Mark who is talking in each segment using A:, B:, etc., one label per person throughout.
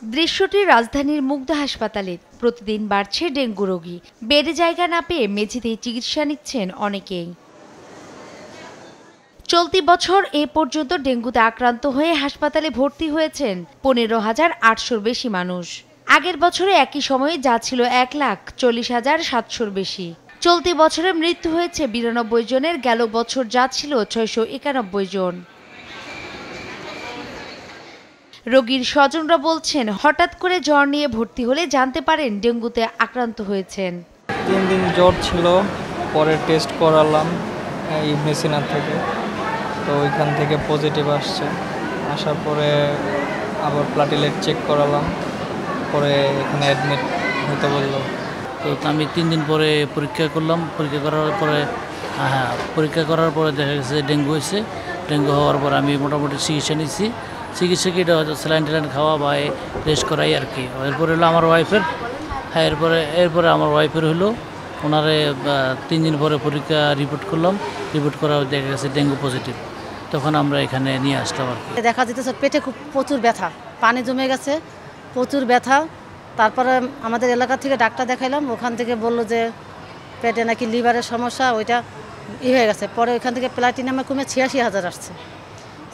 A: দৃশ্যটি রাজধানীর মুগদা হাসপাতালে। প্রতিদিন বাড়ছে ডেঙ্গু রোগী। বেডে জায়গা না পেয়ে মেঝেতেই চিকিৎসা নিচ্ছেন অনেকেই। চলতি বছর এ পর্যন্ত ডেঙ্গুতে আক্রান্ত হয়ে হাসপাতালে ভর্তি হয়েছেন 15,800-র বেশি মানুষ। আগের বছরে একই সময়ে যা ছিল 1,40,700-র বেশি। চলতি বছরে মৃত্যু হয়েছে 92 জনের, গেল বছর যা ছিল 691 জন। রোগীর স্বজনরা বলছেন, হঠাৎ করে জ্বর নিয়ে ভর্তি হলে জানতে পারেন ডেঙ্গুতে আক্রান্ত হয়েছেন।
B: 3 দিন জ্বর ছিল, পরে টেস্ট করালাম ইবনে সিনা থেকে, তো ওইখান থেকে পজিটিভ আসছে। আসার পরে আবার প্লাটিলেট চেক করালাম, পরে এখানে অ্যাডমিট হতে বললো।
C: তো আমি 3 দিন পরে পরীক্ষা করলাম। পরীক্ষা করার পরে দেখা গেছে ডেঙ্গু হয়েছে। ডেঙ্গু হওয়ার পর আমি মোটামুটি চিকিৎসা নিচ্ছি। চিকিৎসাকে এটা হয়তো স্যালাইন ট্যালাইন খাওয়া বা রেস্ট করাই আর কি। এরপরে হলো আমার ওয়াইফের এরপরে আমার ওয়াইফের হলো ওনারে 3 দিন পরে পরীক্ষা রিপোর্ট করলাম। রিপোর্ট করা দেখা গেছে ডেঙ্গু পজিটিভ। তখন আমরা এখানে নিয়ে আসলাম আর কি।
D: দেখা যেতেছে পেটে খুব প্রচুর ব্যথা, পানি জমে গেছে, প্রচুর ব্যথা। তারপরে আমাদের এলাকা থেকে ডাক্তার দেখাইলাম, ওখান থেকে বললো যে পেটে নাকি লিভারের সমস্যা, ওইটা হয়ে গেছে। পরে ওইখান থেকে প্লাটিনামে কমে 86,000 আসছে।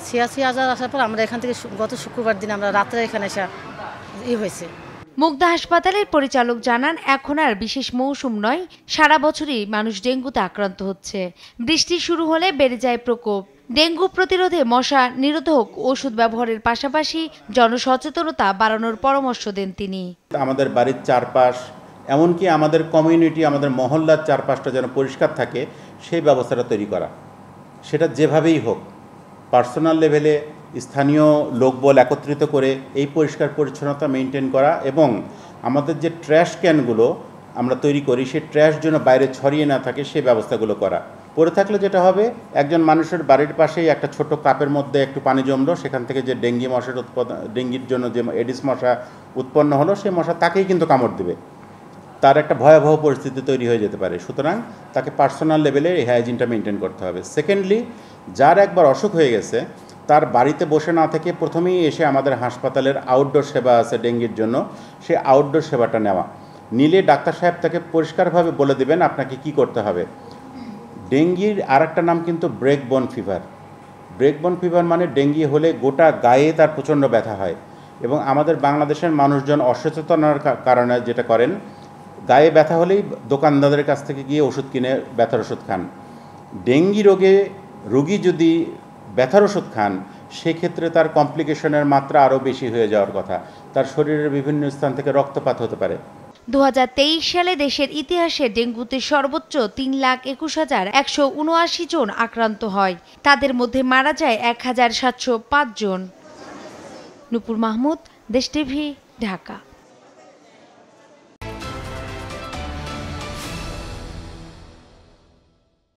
D: 86,000 আসার পর আমরা এখান থেকে গত শুক্রবার দিন আমরা রাত্রে এখানে এসে হয়েছে।
A: মুগদা হাসপাতালের পরিচালক জানান, এখন আর বিশেষ মৌসুম নয়, সারা বছরই মানুষ ডেঙ্গুতে আক্রান্ত হচ্ছে। বৃষ্টি শুরু হলে বেড়ে যায় প্রকোপ। ডেঙ্গু প্রতিরোধে মশা নিরোধক ওষুধ ব্যবহারের পাশাপাশি জনসচেতনতা বাড়ানোর পরামর্শ দেন তিনি।
E: আমাদের বাড়ির চারপাশ, এমনকি আমাদের কমিউনিটি, আমাদের মহল্লার চারপাশটা যেন পরিষ্কার থাকে সেই ব্যবস্থাটা তৈরি করা। সেটা যেভাবেই হোক, পার্সোনাল লেভেলে স্থানীয় লোকবল একত্রিত করে এই পরিষ্কার পরিচ্ছন্নতা মেনটেন করা, এবং আমাদের যে ট্র্যাশ ক্যানগুলো আমরা তৈরি করি সেই ট্র্যাশ যেন বাইরে ছড়িয়ে না থাকে সেই ব্যবস্থাগুলো করা। পড়ে থাকলে যেটা হবে, একজন মানুষের বাড়ির পাশেই একটা ছোট কাপের মধ্যে একটু পানি জমলো, সেখান থেকে যে ডেঙ্গির জন্য যে এডিস মশা উৎপন্ন হলো, সেই মশা তাকেই কিন্তু কামড় দেবে। তার একটা ভয়াবহ পরিস্থিতি তৈরি হয়ে যেতে পারে। সুতরাং তাকে পার্সোনাল লেভেলে এই হাইজিনটা মেনটেন করতে হবে। সেকেন্ডলি, যার একবার অসুখ হয়ে গেছে তার বাড়িতে বসে না থেকে প্রথমেই এসে আমাদের হাসপাতালের আউটডোর সেবা আছে ডেঙ্গির জন্য, সেই আউটডোর সেবাটা নেওয়া। নিলে ডাক্তার সাহেব তাকে পরিষ্কারভাবে বলে দেবেন আপনাকে কি করতে হবে। ডেঙ্গির আরেকটা নাম কিন্তু ব্রেকবোন ফিভার। ব্রেকবোন ফিভার মানে ডেঙ্গি হলে গোটা গায়ে তার প্রচণ্ড ব্যথা হয়, এবং আমাদের বাংলাদেশের মানুষজন অসচেতনার কারণে যেটা করেন, গায়ে ব্যথা হলেই দোকানদারের কাছ থেকে গিয়ে ওষুধ কিনে ব্যথার ওষুধ খান। ডেঙ্গি রোগী যদি ব্যথার ওষুধ খান, সেক্ষেত্রে তার কমপ্লিকেশনের মাত্রা আরও বেশি হয়ে যাওয়ার কথা। তার শরীরের বিভিন্ন স্থান থেকে রক্তপাত হতে পারে।
A: 2023 সালে দেশের ইতিহাসে ডেঙ্গুতে সর্বোচ্চ 3,21,179 জন আক্রান্ত হয়। তাদের মধ্যে মারা যায় 1,705 জন। নূপুর মাহমুদ, দেশ টিভি, ঢাকা।